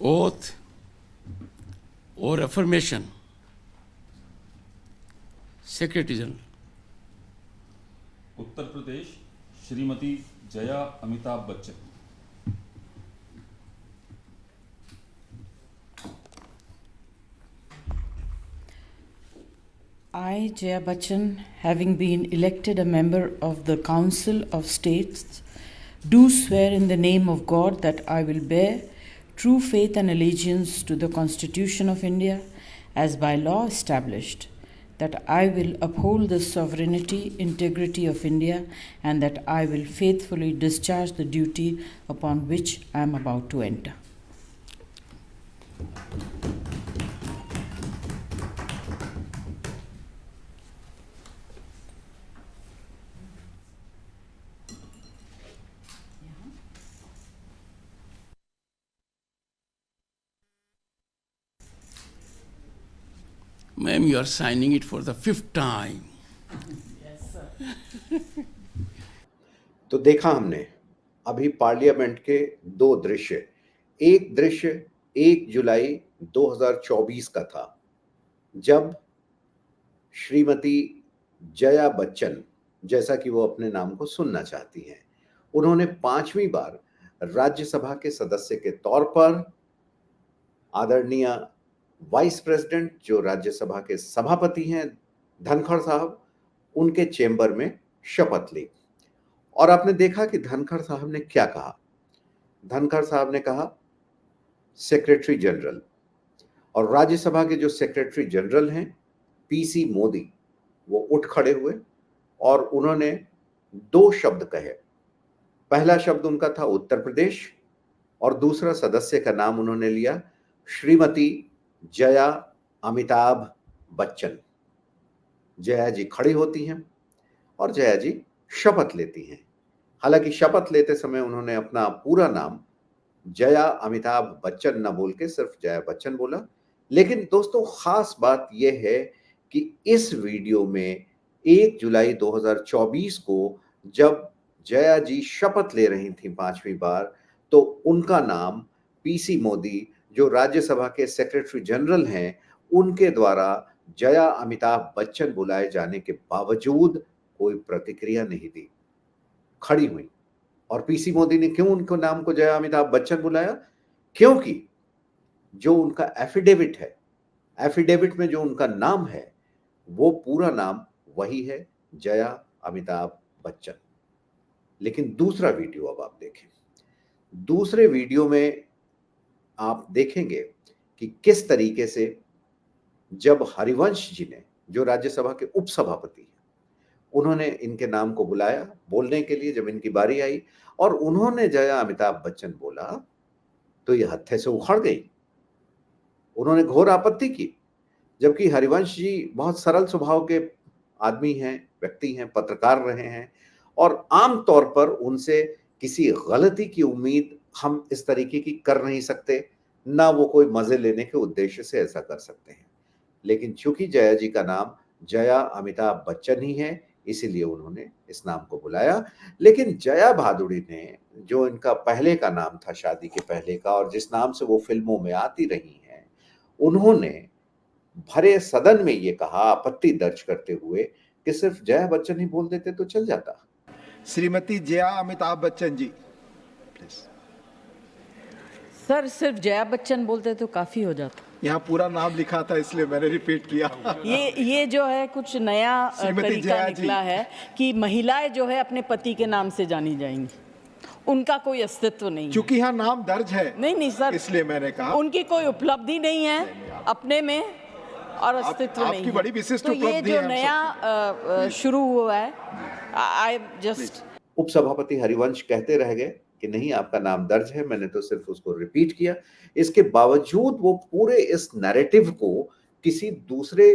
oath or affirmation. Secretary General. Uttar Pradesh Shrimati Jaya Amitabh Bachchan. I, Jaya Bachchan, having been elected a member of the Council of States, do swear in the name of God that I will bear true faith and allegiance to the Constitution of India as by law established, that I will uphold the sovereignty, integrity of India, and that I will faithfully discharge the duty upon which I am about to enter. Ma'am, you are signing it for the 5th time. Yes, sir. तो देखा हमने अभी parliament के दो दृश्य। एक दृश्य 1 जुलाई 2024 का था, जब श्रीमती जया बच्चन, जैसा कि वो अपने नाम को सुनना चाहती हैं, उन्होंने 5वीं बार राज्यसभा के सदस्य के तौर पर आदरणीय वाइस प्रेसिडेंट, जो राज्यसभा के सभापति हैं, धनखड़ साहब, उनके चेंबर में शपथ ली। और आपने देखा कि धनखड़ साहब ने क्या कहा। धनखड़ साहब ने कहा सेक्रेटरी जनरल, और राज्यसभा के जो सेक्रेटरी जनरल हैं पीसी मोदी, वो उठ खड़े हुए और उन्होंने 2 शब्द कहे। पहला शब्द उनका था उत्तर प्रदेश, और दूसरा सदस्य का नाम उन्होंने लिया श्रीमती जया अमिताभ बच्चन। जया जी खड़ी होती हैं और जया जी शपथ लेती हैं। हालांकि शपथ लेते समय उन्होंने अपना पूरा नाम जया अमिताभ बच्चन न बोल के सिर्फ जया बच्चन बोला। लेकिन दोस्तों, खास बात यह है कि इस वीडियो में 1 जुलाई 2024 को जब जया जी शपथ ले रही थी 5वीं बार, तो उनका नाम पीसी मोदी, जो राज्यसभा के सेक्रेटरी जनरल हैं, उनके द्वारा जया अमिताभ बच्चन बुलाए जाने के बावजूद कोई प्रतिक्रिया नहीं दी, खड़ी हुई। और पीसी मोदी ने क्यों उनको नाम को जया अमिताभ बच्चन बुलाया? क्योंकि जो उनका एफिडेविट है, एफिडेविट में जो उनका नाम है, वो पूरा नाम वही है, जया अमिताभ बच्चन। लेकिन दूसरा वीडियो अब आप देखें। दूसरे वीडियो में आप देखेंगे कि किस तरीके से जब हरिवंश जी ने, जो राज्यसभा के उपसभापति हैं, उन्होंने इनके नाम को बुलाया बोलने के लिए, जब इनकी बारी आई और उन्होंने जया अमिताभ बच्चन बोला, तो ये हत्थे से उखड़ गई। उन्होंने घोर आपत्ति की, जबकि हरिवंश जी बहुत सरल स्वभाव के आदमी हैं, व्यक्ति हैं, पत्रकार रहे हैं, और आम तौर पर उनसे किसी गलती की उम्मीद हम इस तरीके की कर नहीं सकते, ना वो कोई मजे लेने के उद्देश्य से ऐसा कर सकते हैं। लेकिन चूंकि जया जी का नाम जया अमिताभ बच्चन ही है, इसीलिए उन्होंने इस नाम को बुलाया। लेकिन जया भादुड़ी ने, जो इनका पहले का नाम था, शादी के पहले का, और जिस नाम से वो फिल्मों में आती रही हैं, उन्होंने भरे सदन में ये कहा, आपत्ति दर्ज करते हुए, कि सिर्फ जया बच्चन ही बोल देते तो चल जाता। श्रीमती जया अमिताभ बच्चन जी, प्लीज। सर, सिर्फ जया बच्चन बोलते तो काफी हो जाता। यहाँ पूरा नाम लिखा था, इसलिए मैंने रिपीट किया। ये जो है कुछ नया तरीका निकला है कि महिलाएं जो है अपने पति के नाम से जानी जाएंगी, उनका कोई अस्तित्व नहीं है। चूंकि यहाँ नाम दर्ज है, नहीं सर, इसलिए मैंने कहा उनकी कोई उपलब्धि नहीं है अपने में, और अस्तित्व नहीं आपकी बड़ी विशिष्ट तो ये जो नया शुरू हुआ है, आई जस्ट। उपसभापति हरिवंश कहते रह गए कि नहीं, आपका नाम दर्ज है, मैंने तो सिर्फ उसको रिपीट किया। इसके बावजूद वो पूरे इस नैरेटिव को किसी दूसरे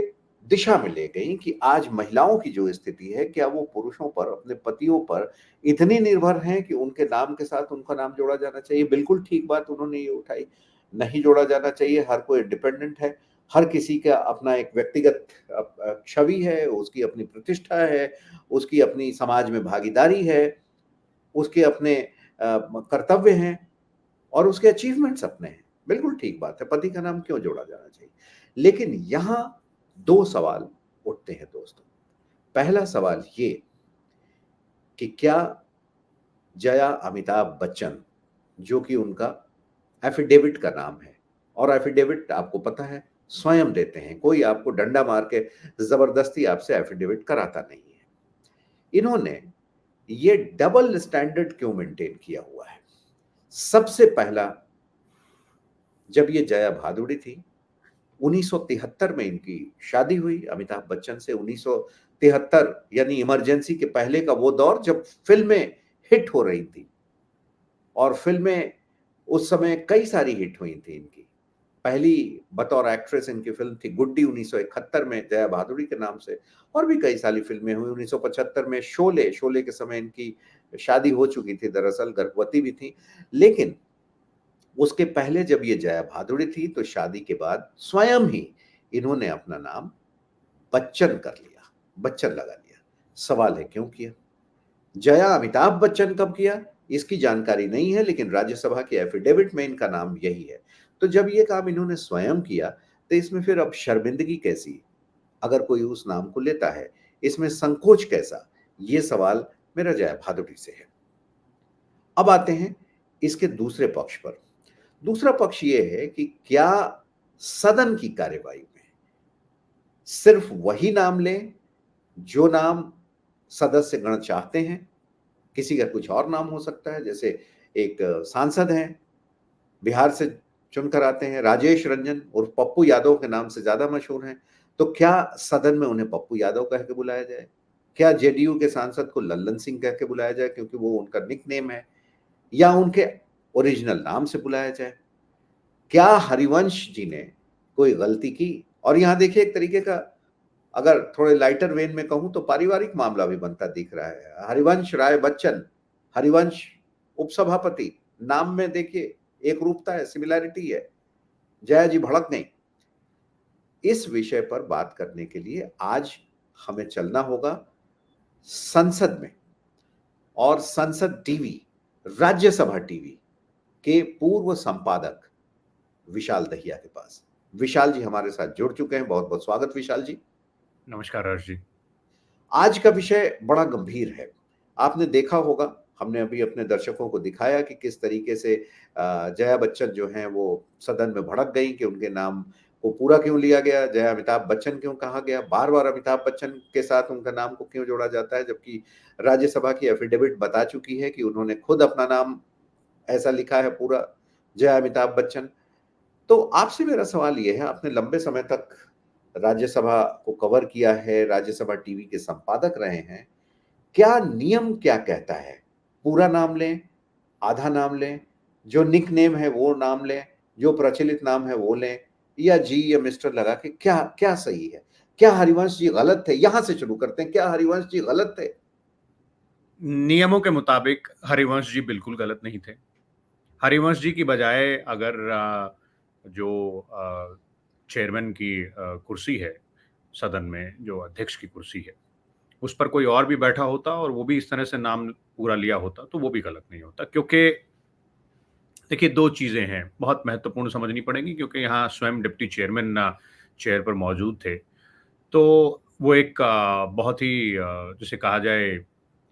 दिशा में ले गई कि आज महिलाओं की जो स्थिति है, क्या वो पुरुषों पर, अपने पतियों पर इतनी निर्भर हैं कि उनके नाम के साथ उनका नाम जोड़ा जाना चाहिए। बिल्कुल ठीक बात उन्होंने ये उठाई, नहीं जोड़ा जाना चाहिए। हर कोई डिपेंडेंट है, हर किसी का अपना एक व्यक्तिगत छवि है, उसकी अपनी प्रतिष्ठा है, उसकी अपनी समाज में भागीदारी है, उसके अपने कर्तव्य हैं और उसके अचीवमेंट्स अपने हैं। बिल्कुल ठीक बात है, पति का नाम क्यों जोड़ा जाना चाहिए। लेकिन यहां दो सवाल उठते हैं दोस्तों। पहला सवाल ये कि क्या जया अमिताभ बच्चन, जो कि उनका एफिडेविट का नाम है, और एफिडेविट आपको पता है स्वयं देते हैं, कोई आपको डंडा मार के जबरदस्ती आपसे एफिडेविट कराता नहीं है। इन्होंने ये डबल स्टैंडर्ड क्यों मेंटेन किया हुआ है। सबसे पहला, जब ये जया भादुड़ी थी 1973 में इनकी शादी हुई अमिताभ बच्चन से। 1973 यानी इमरजेंसी के पहले का वो दौर जब फिल्में हिट हो रही थी, और फिल्में उस समय कई सारी हिट हुई थी इनकी। पहली बतौर एक्ट्रेस इनकी फिल्म थी गुड्डी 1971 में जया भादुड़ी के नाम से, और भी कई सारी फिल्में हुई। 1975 में शोले, शोले के समय इनकी शादी हो चुकी थी, दरअसल गर्भवती भी थी। लेकिन उसके पहले जब ये जया भादुड़ी थी तो शादी के बाद स्वयं ही इन्होंने अपना नाम बच्चन कर लिया, बच्चन लगा लिया। सवाल है क्यों किया। जया अमिताभ बच्चन कब किया इसकी जानकारी नहीं है, लेकिन राज्यसभा के एफिडेविट में इनका नाम यही है। तो जब ये काम इन्होंने स्वयं किया तो इसमें फिर अब शर्मिंदगी कैसी, अगर कोई उस नाम को लेता है, इसमें संकोच कैसा, ये सवाल मेरा जया भादुड़ी से है। अब आते हैं इसके दूसरे पक्ष पर। दूसरा पक्ष ये है कि क्या सदन की कार्यवाही में सिर्फ वही नाम लें जो नाम सदस्य गण चाहते हैं, किसी का कुछ और नाम हो सकता है। जैसे एक सांसद हैं, बिहार से चुनकर आते हैं, राजेश रंजन और पप्पू यादव के नाम से ज्यादा मशहूर हैं, तो क्या सदन में उन्हें पप्पू यादव कह के बुलाया जाए? क्या जेडीयू के सांसद को लल्लन सिंह कह के बुलाया जाए क्योंकि वो उनका निकनेम है, या उनके ओरिजिनल नाम से बुलाया जाए? क्या हरिवंश जी ने कोई गलती की? और यहां देखिए, एक तरीके का अगर थोड़े लाइटर वेन में कहूं तो पारिवारिक मामला भी बनता दिख रहा है। हरिवंश राय बच्चन, हरिवंश उपसभापति, नाम में देखिए एक रूपता है, सिमिलैरिटी है। जया जी भड़क गई। इस विषय पर बात करने के लिए आज हमें चलना होगा संसद में, और संसद टीवी, राज्यसभा टीवी के पूर्व संपादक विशाल दहिया के पास। विशाल जी हमारे साथ जुड़ चुके हैं। बहुत बहुत स्वागत विशाल जी। नमस्कार हर्ष जी। आज का विषय बड़ा गंभीर है। आपने देखा होगा, हमने अभी अपने दर्शकों को दिखाया कि किस तरीके से जया बच्चन जो हैं वो सदन में भड़क गई कि उनके नाम को पूरा क्यों लिया गया, जया अमिताभ बच्चन क्यों कहा गया, बार बार अमिताभ बच्चन के साथ उनका नाम को क्यों जोड़ा जाता है, जबकि राज्यसभा की एफिडेविट बता चुकी है कि उन्होंने खुद अपना नाम ऐसा लिखा है पूरा, जया अमिताभ बच्चन। तो आपसे मेरा सवाल यह है, आपने लंबे समय तक राज्यसभा को कवर किया है, राज्यसभा टीवी के संपादक रहे हैं, क्या नियम क्या कहता है? पूरा नाम लें, आधा नाम लें, जो निक नेम है वो नाम लें, जो प्रचलित नाम है वो लें, या जी या मिस्टर लगा के, क्या क्या सही है? क्या हरिवंश जी गलत थे? यहां से शुरू करते हैं, क्या हरिवंश जी गलत थे? नियमों के मुताबिक हरिवंश जी बिल्कुल गलत नहीं थे। हरिवंश जी की बजाय अगर जो चेयरमैन की कुर्सी है सदन में, जो अध्यक्ष की कुर्सी है, उस पर कोई और भी बैठा होता और वो भी इस तरह से नाम पूरा लिया होता तो वो भी गलत नहीं होता। क्योंकि देखिए, दो चीज़ें हैं बहुत महत्वपूर्ण समझनी पड़ेंगी, क्योंकि यहाँ स्वयं डिप्टी चेयरमैन चेयर पर मौजूद थे। तो वो एक बहुत ही जिसे कहा जाए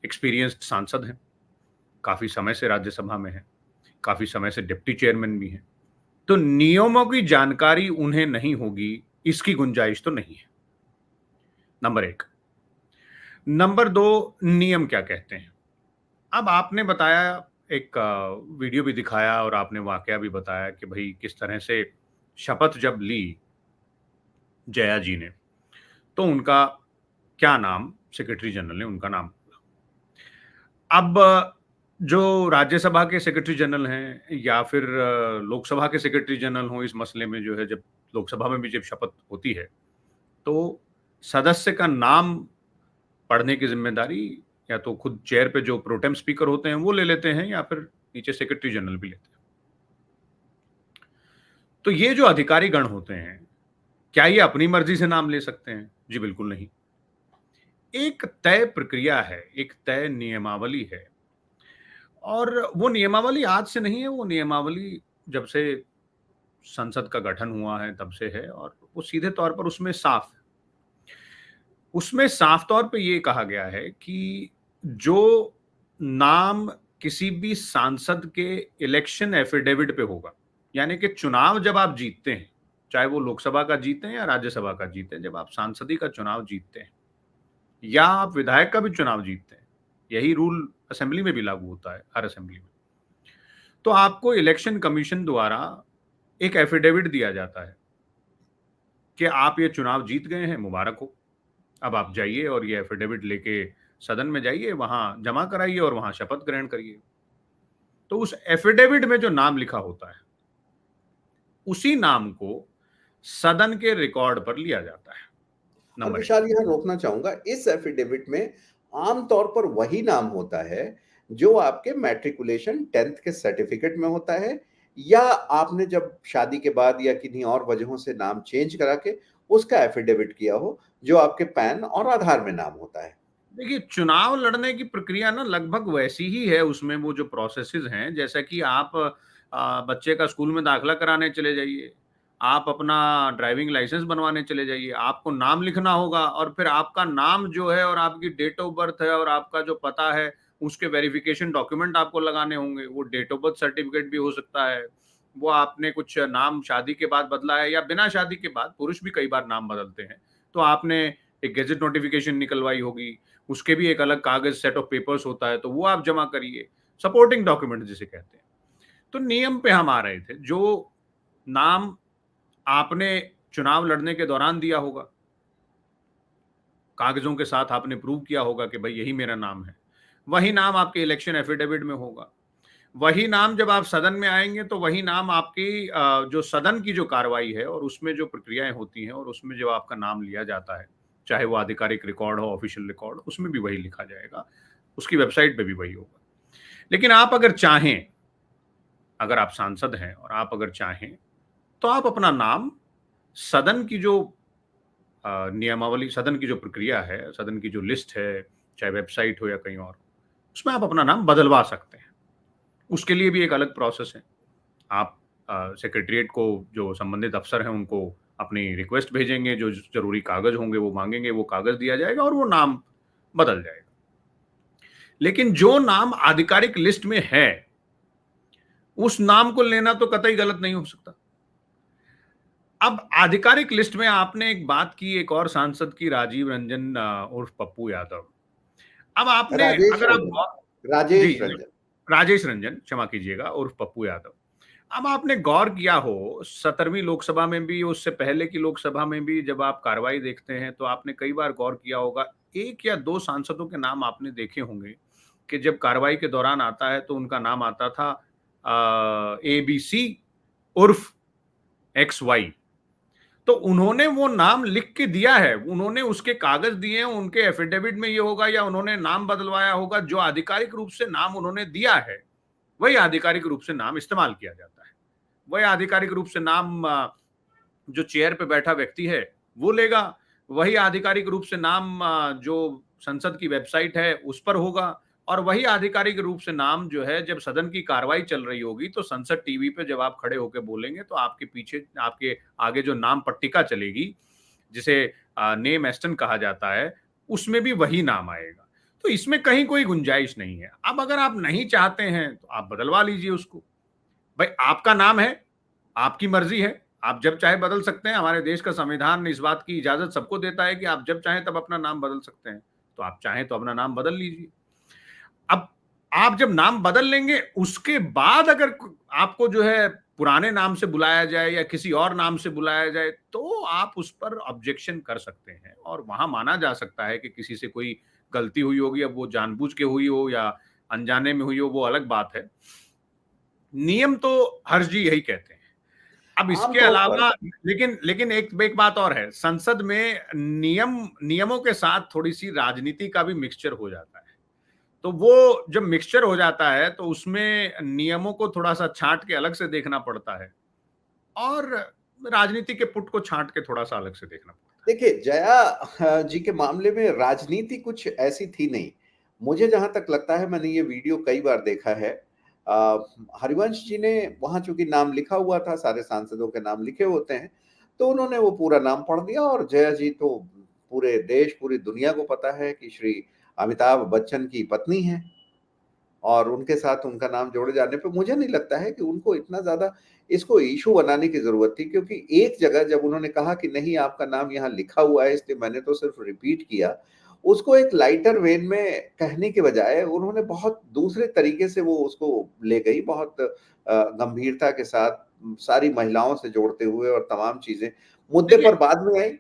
एक्सपीरियंस्ड सांसद हैं, काफ़ी समय से राज्यसभा में हैं, काफ़ी समय से डिप्टी चेयरमैन भी हैं। तो नियमों की जानकारी उन्हें नहीं होगी, इसकी गुंजाइश तो नहीं है, नंबर एक। नंबर दो, नियम क्या कहते हैं। अब आपने बताया, एक वीडियो भी दिखाया और आपने वाकया भी बताया कि भाई किस तरह से शपथ जब ली जया जी ने तो उनका क्या नाम, सेक्रेटरी जनरल ने उनका नाम बोला। अब जो राज्यसभा के सेक्रेटरी जनरल हैं या फिर लोकसभा के सेक्रेटरी जनरल हों, इस मसले में जो है, जब लोकसभा में भी जब शपथ होती है तो सदस्य का नाम पढ़ने की जिम्मेदारी या तो खुद चेयर पे जो प्रोटेम स्पीकर होते हैं वो ले लेते हैं, या फिर नीचे सेक्रेटरी जनरल भी लेते हैं। तो ये जो अधिकारी गण होते हैं, क्या ये अपनी मर्जी से नाम ले सकते हैं? जी बिल्कुल नहीं। एक तय प्रक्रिया है, एक तय नियमावली है, और वो नियमावली आज से नहीं है। वो नियमावली जब से संसद का गठन हुआ है तब से है, और वो सीधे तौर पर उसमें साफ तौर पे ये कहा गया है कि जो नाम किसी भी सांसद के इलेक्शन एफिडेविट पे होगा, यानी कि चुनाव जब आप जीतते हैं, चाहे वो लोकसभा का जीते हैं या राज्यसभा का जीते हैं, जब आप सांसदी का चुनाव जीतते हैं या आप विधायक का भी चुनाव जीतते हैं, यही रूल असेंबली में भी लागू होता है, हर असेंबली में, तो आपको इलेक्शन कमीशन द्वारा एक एफिडेविट दिया जाता है कि आप ये चुनाव जीत गए हैं, मुबारक हो। अब आप जाइए और ये एफिडेविट लेके सदन में जाइए, वहां जमा कराइए और वहां शपथ ग्रहण करिए। तो उस एफिडेविट में जो नाम लिखा होता है, उसी नाम को सदन के रिकॉर्ड पर लिया जाता है। और नंबर एक। विशाल, यहाँ रोकना चाहूंगा, इस एफिडेविट में आमतौर पर वही नाम होता है जो आपके मैट्रिकुलेशन 10th के सर्टिफिकेट में होता है, या आपने जब शादी के बाद या किन्हीं और वजहों से नाम चेंज करा के उसका एफिडेविट किया हो, जो आपके पैन और आधार में नाम होता है। देखिए, चुनाव लड़ने की प्रक्रिया ना लगभग वैसी ही है, उसमें वो जो प्रोसेसेस हैं, जैसा कि आप बच्चे का स्कूल में दाखिला कराने चले जाइए, आप अपना ड्राइविंग लाइसेंस बनवाने चले जाइए, आपको नाम लिखना होगा और फिर आपका नाम जो है और आपकी डेट ऑफ बर्थ है और आपका जो पता है, उसके वेरिफिकेशन डॉक्यूमेंट आपको लगाने होंगे। वो डेट ऑफ बर्थ सर्टिफिकेट भी हो सकता है, वो आपने कुछ नाम शादी के बाद बदला है या बिना शादी के बाद, पुरुष भी कई बार नाम बदलते हैं, तो आपने एक गेजेट नोटिफिकेशन निकलवाई होगी, उसके भी एक अलग कागज सेट ऑफ पेपर्स होता है, तो वो आप जमा करिए, सपोर्टिंग डॉक्यूमेंट जिसे कहते हैं। तो नियम पे हम आ रहे थे, जो नाम आपने चुनाव लड़ने के दौरान दिया होगा, कागजों के साथ आपने प्रूव किया होगा कि भाई यही मेरा नाम है, वही नाम आपके इलेक्शन एफिडेविट में होगा। वही नाम जब आप सदन में आएंगे तो वही नाम आपकी जो सदन की जो कार्रवाई है और उसमें जो प्रक्रियाएं होती हैं और उसमें जो आपका नाम लिया जाता है, चाहे वो आधिकारिक रिकॉर्ड हो, ऑफिशियल रिकॉर्ड, उसमें भी वही लिखा जाएगा, उसकी वेबसाइट पे भी वही होगा। लेकिन आप अगर चाहें, अगर आप सांसद हैं और आप अगर चाहें, तो आप अपना नाम सदन की जो नियमावली, सदन की जो प्रक्रिया है, सदन की जो लिस्ट है, चाहे वेबसाइट हो या कहीं और, उसमें आप अपना नाम बदलवा सकते हैं। उसके लिए भी एक अलग प्रोसेस है। आप सेक्रेटरीट को, जो संबंधित अफसर हैं, उनको अपनी रिक्वेस्ट भेजेंगे, जो जरूरी कागज होंगे वो मांगेंगे, वो कागज दिया जाएगा और वो नाम बदल जाएगा। लेकिन जो नाम आधिकारिक लिस्ट में है, उस नाम को लेना तो कतई गलत नहीं हो सकता। अब आधिकारिक लिस्ट में आपने एक बात की, एक और सांसद की, राजीव रंजन उर्फ पप्पू यादव। अब आपने राजेश रंजन, क्षमा कीजिएगा, उर्फ पप्पू यादव। अब आपने गौर किया हो, 17वीं लोकसभा में भी, उससे पहले की लोकसभा में भी, जब आप कार्रवाई देखते हैं तो आपने कई बार गौर किया होगा, एक या दो सांसदों के नाम आपने देखे होंगे कि जब कार्रवाई के दौरान आता है तो उनका नाम आता था ABC उर्फ XY। तो उन्होंने वो नाम लिख के दिया है, उन्होंने उसके कागज दिए हैं, उनके एफिडेविट में ये होगा, या उन्होंने नाम बदलवाया होगा। जो आधिकारिक रूप से नाम उन्होंने दिया है, वही आधिकारिक रूप से नाम इस्तेमाल किया जाता है। वही आधिकारिक रूप से नाम जो चेयर पे बैठा व्यक्ति है वो लेगा, वही आधिकारिक रूप से नाम जो संसद की वेबसाइट है उस पर होगा, और वही आधिकारिक रूप से नाम जो है, जब सदन की कार्रवाई चल रही होगी तो संसद टीवी पे जब आप खड़े होकर बोलेंगे तो आपके पीछे, आपके आगे जो नाम पट्टिका चलेगी, जिसे नेम एस्टन कहा जाता है, उसमें भी वही नाम आएगा। तो इसमें कहीं कोई गुंजाइश नहीं है। अब अगर आप नहीं चाहते हैं तो आप बदलवा लीजिए उसको। भाई, आपका नाम है, आपकी मर्जी है, आप जब चाहे बदल सकते हैं। हमारे देश का संविधान इस बात की इजाजत सबको देता है कि आप जब चाहें तब अपना नाम बदल सकते हैं, तो आप चाहें तो अपना नाम बदल लीजिए। अब आप जब नाम बदल लेंगे, उसके बाद अगर आपको जो है पुराने नाम से बुलाया जाए या किसी और नाम से बुलाया जाए, तो आप उस पर ऑब्जेक्शन कर सकते हैं और वहां माना जा सकता है कि किसी से कोई गलती हुई होगी। अब वो जानबूझ के हुई हो या अनजाने में हुई हो, वो अलग बात है। नियम तो हर्ष जी यही कहते हैं। अब इसके अलावा लेकिन एक बात और है, संसद में नियमों के साथ थोड़ी सी राजनीति का भी मिक्सचर हो जाता है। तो वो जब मिक्सचर हो जाता है तो उसमें नियमों को थोड़ा सा छांट के अलग से देखना पड़ता है और राजनीति के पुट को छांट के थोड़ा सा अलग से देखना पड़ता है। देखिए, जया जी के मामले में राजनीति कुछ ऐसी थी नहीं। मुझे जहां तक लगता है, मैंने ये वीडियो कई बार देखा है, हरिवंश जी ने वहां चूंकि नाम लिखा हुआ था, सारे सांसदों के नाम लिखे होते हैं, तो उन्होंने वो पूरा नाम पढ़ दिया। और जया जी तो पूरे देश, पूरी दुनिया को पता है कि श्री अमिताभ बच्चन की पत्नी है, और उनके साथ उनका नाम जोड़े जाने पे मुझे नहीं लगता है कि उनको इतना ज्यादा इसको इशू बनाने की जरूरत थी। क्योंकि एक जगह जब उन्होंने कहा कि नहीं, आपका नाम यहाँ लिखा हुआ है, इसलिए मैंने तो सिर्फ रिपीट किया, उसको एक लाइटर वेन में कहने के बजाय उन्होंने बहुत दूसरे तरीके से वो उसको ले गई, बहुत गंभीरता के साथ, सारी महिलाओं से जोड़ते हुए, और तमाम चीजें मुद्दे देखिए, पर बाद में आई।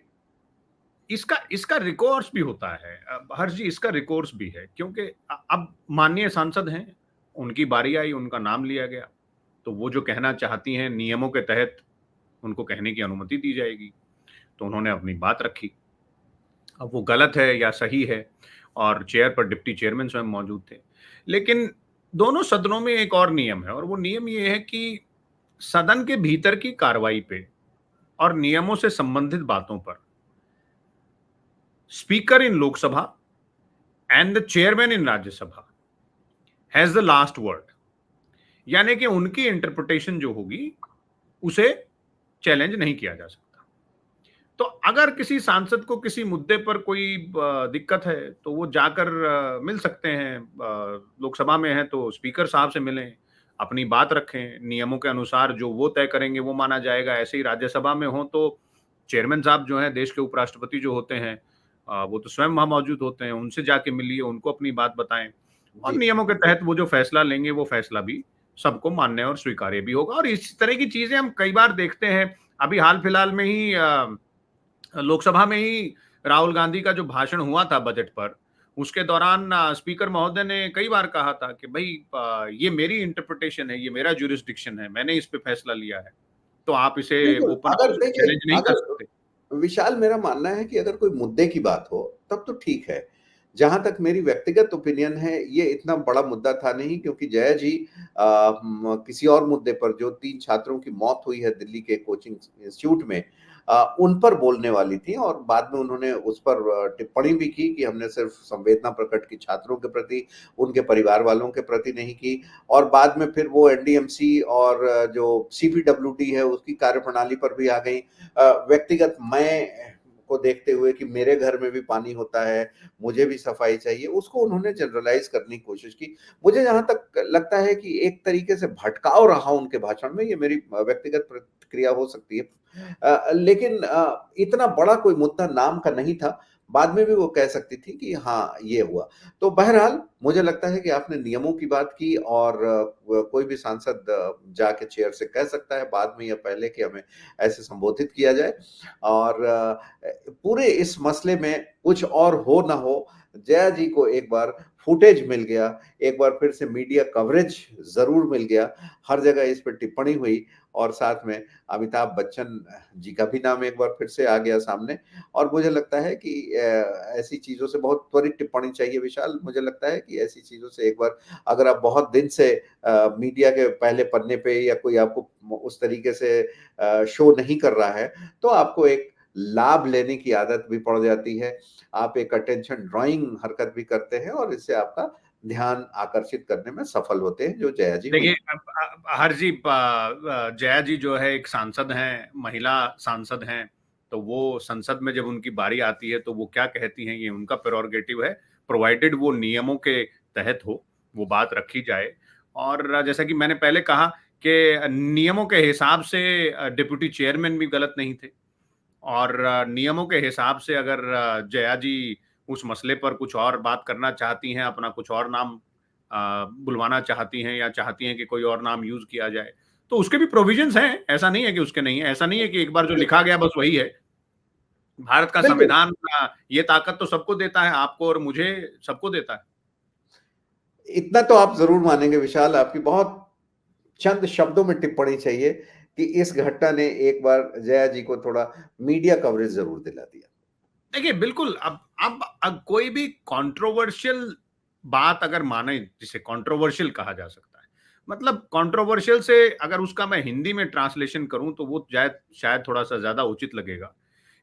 इसका इसका रिकोर्स भी होता है हर्ष जी, इसका रिकोर्स भी है, क्योंकि अब माननीय सांसद हैं, उनकी बारी आई, उनका नाम लिया गया, तो वो जो कहना चाहती हैं नियमों के तहत उनको कहने की अनुमति दी जाएगी, तो उन्होंने अपनी बात रखी। अब वो गलत है या सही है, और चेयर पर डिप्टी चेयरमैन स्वयं मौजूद थे, लेकिन दोनों सदनों में एक और नियम है, और वो नियम ये है कि सदन के भीतर की कार्रवाई पे और नियमों से संबंधित बातों पर speaker in Lok Sabha and the chairman in Rajya Sabha has the last word, यानी कि उनकी इंटरप्रिटेशन जो होगी उसे चैलेंज नहीं किया जा सकता। तो अगर किसी सांसद को किसी मुद्दे पर कोई दिक्कत है तो वो जाकर मिल सकते हैं, लोकसभा में है तो स्पीकर साहब से मिलें, अपनी बात रखें, नियमों के अनुसार जो वो तय करेंगे वो माना जाएगा। ऐसे ही राज्यसभा में हो तो चेयरमैन साहब जो हैं, देश के उपराष्ट्रपति जो होते हैं, वो तो स्वयं वहां मौजूद होते हैं, उनसे जाके मिलिए, उनको अपनी बात बताएं, और जी। नियमों के तहत वो जो फैसला लेंगे वो फैसला भी सबको मान्य और स्वीकार्य भी होगा। और इस तरह की चीजें हम कई बार देखते हैं। अभी हाल फिलहाल में ही लोकसभा में ही राहुल गांधी का जो भाषण हुआ था बजट पर, उसके दौरान स्पीकर महोदय ने कई बार कहा था कि भाई ये मेरी इंटरप्रिटेशन है, ये मेरा ज्यूरिसडिक्शन है, मैंने इस पे फैसला लिया है, तो आप इसे बिल्कुल, ओपन अगर हाउस में देखिए, चैलेंज नहीं कर अगर सकते। विशाल, मेरा मानना है कि अगर कोई मुद्दे की बात हो तब तो ठीक है। जहां तक मेरी व्यक्तिगत ओपिनियन है, ये इतना बड़ा मुद्दा था नहीं, क्योंकि जया जी किसी और मुद्दे पर, जो 3 छात्रों की मौत हुई है दिल्ली के कोचिंग इंस्टीट्यूट में, उन पर बोलने वाली थी, और बाद में उन्होंने उस पर टिप्पणी भी की कि हमने सिर्फ संवेदना प्रकट की छात्रों के प्रति, उनके परिवार वालों के प्रति नहीं की। और बाद में फिर वो एनडीएमसी और जो सीपीडब्ल्यूडी है उसकी कार्यप्रणाली पर भी आ गई। व्यक्तिगत मैं को देखते हुए कि मेरे घर में भी पानी होता है, मुझे भी सफाई चाहिए, उसको उन्होंने जनरलाइज करने की कोशिश की। मुझे जहां तक लगता है कि एक तरीके से भटकाव रहा उनके भाषण में, ये मेरी व्यक्तिगत प्रतिक्रिया हो सकती है, लेकिन इतना बड़ा कोई मुद्दा नाम का नहीं था। बाद में भी वो कह सकती थी कि हाँ, ये हुआ। तो बहरहाल मुझे लगता है कि आपने नियमों की बात की, और कोई भी सांसद जाके चेयर से कह सकता है बाद में या पहले कि हमें ऐसे संबोधित किया जाए। और पूरे इस मसले में कुछ और हो ना हो, जया जी को एक बार फुटेज मिल गया, एक बार फिर से मीडिया कवरेज जरूर मिल गया, हर जगह इस पर टिप्पणी हुई, और साथ में अमिताभ बच्चन जी का भी नाम एक बार फिर से आ गया सामने। और मुझे लगता है कि ऐसी चीजों से बहुत त्वरित टिप्पणी चाहिए विशाल। मुझे लगता है कि ऐसी चीजों से एक बार, अगर आप बहुत दिन से मीडिया के पहले पन्ने पे, या कोई आपको उस तरीके से शो नहीं कर रहा है, तो आपको एक लाभ लेने की आदत भी पड़ जाती है। आप एक अटेंशन ड्राइंग हरकत भी करते हैं, और इससे आपका ध्यान आकर्षित करने में सफल होते हैं, जो जया जी हुई। देखिए, हर जी जया जी जो है एक सांसद हैं, महिला सांसद हैं, तो वो संसद में जब उनकी बारी आती है तो वो क्या कहती हैं ये उनका प्रेरोगेटिव है, प्रोवाइडेड वो नियमों के तहत हो, वो बात रखी जाए। और जैसा कि मैंने पहले कहा कि नियमों के हिसाब से डिप्टी चेयरमैन भी गलत नहीं थे, और नियमों के हिसाब से अगर जया जी उस मसले पर कुछ और बात करना चाहती हैं, अपना कुछ और नाम बुलवाना चाहती हैं, या चाहती हैं कि कोई और नाम यूज किया जाए, तो उसके भी प्रोविजंस हैं। ऐसा नहीं है कि उसके नहीं है, ऐसा नहीं है कि एक बार जो लिखा गया बस वही है। भारत का बिल्कुल। संविधान ये ताकत तो सबको देता है, आपको और मुझे, सबको देता है। इतना तो आप जरूर मानेंगे विशाल, आपकी बहुत चंद शब्दों में टिप्पणी चाहिए कि इस घटना ने एक बार जया जी को थोड़ा मीडिया कवरेज जरूर दिला दिया। देखिए, बिल्कुल, अब कोई भी कंट्रोवर्शियल बात अगर माने, जिसे कंट्रोवर्शियल कहा जा सकता है, मतलब कंट्रोवर्शियल से अगर उसका मैं हिंदी में ट्रांसलेशन करूं तो वो शायद थोड़ा सा ज्यादा उचित लगेगा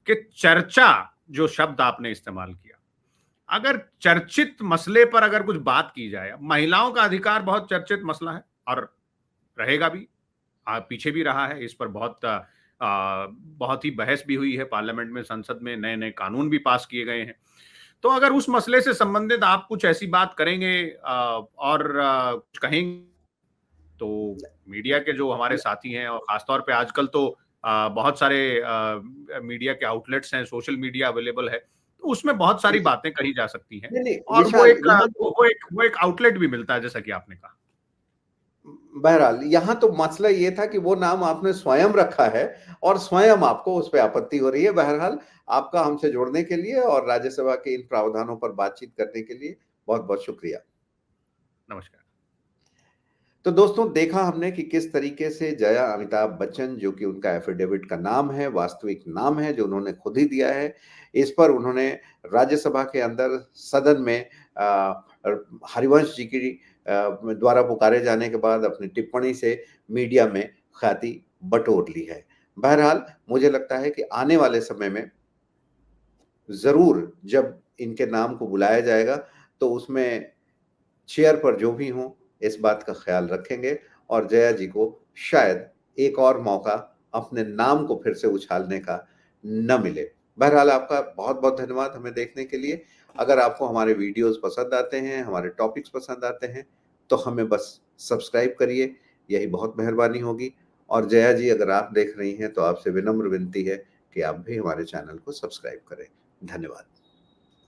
कि चर्चा, जो शब्द आपने इस्तेमाल किया, अगर चर्चित मसले पर अगर कुछ बात की जाए, महिलाओं का अधिकार बहुत चर्चित मसला है, और रहेगा भी। पीछे भी रहा है। इस पर बहुत ही बहस भी हुई है पार्लियामेंट में, संसद में नए नए कानून भी पास किए गए हैं। तो अगर उस मसले से संबंधित आप कुछ ऐसी बात करेंगे और कुछ कहेंगे, तो मीडिया के जो हमारे साथी हैं और खासतौर पे आजकल तो बहुत सारे मीडिया के आउटलेट्स हैं, सोशल मीडिया अवेलेबल है, तो उसमें बहुत सारी बातें कही जा सकती हैं नहीं नहीं और विशाल, यहाँ वो एक आउटलेट भी मिलता है, जैसा कि आपने कहा। बहरहाल यहाँ तो मसला ये था कि वो नाम आपने स्वयं रखा है और स्वयं आपको उस पर आपत्ति हो रही है। बहरहाल आपका हमसे जुड़ने के लिए और राज्यसभा के इन प्रावधानों पर बातचीत करने के लिए बहुत बहुत शुक्रिया। नमस्कार। तो दोस्तों, देखा हमने कि किस तरीके से जया अमिताभ बच्चन, जो कि उनका एफिडेविट का नाम है, वास्तविक नाम है जो उन्होंने खुद ही दिया है, इस पर उन्होंने राज्यसभा के अंदर सदन में हरिवंश जी की द्वारा पुकारे जाने के बाद अपनी टिप्पणी से मीडिया में ख्याति बटोर ली है। बहरहाल मुझे लगता है कि आने वाले समय में जरूर जब इनके नाम को बुलाया जाएगा तो उसमें चेयर पर जो भी हों इस बात का ख्याल रखेंगे और जया जी को शायद एक और मौका अपने नाम को फिर से उछालने का न मिले। बहरहाल आपका बहुत बहुत धन्यवाद हमें देखने के लिए। अगर आपको हमारे वीडियोस पसंद आते हैं, हमारे टॉपिक्स पसंद आते हैं, तो हमें बस सब्सक्राइब करिए, यही बहुत मेहरबानी होगी। और जया जी, अगर आप देख रही हैं तो आपसे विनम्र विनती है कि आप भी हमारे चैनल को सब्सक्राइब करें। धन्यवाद।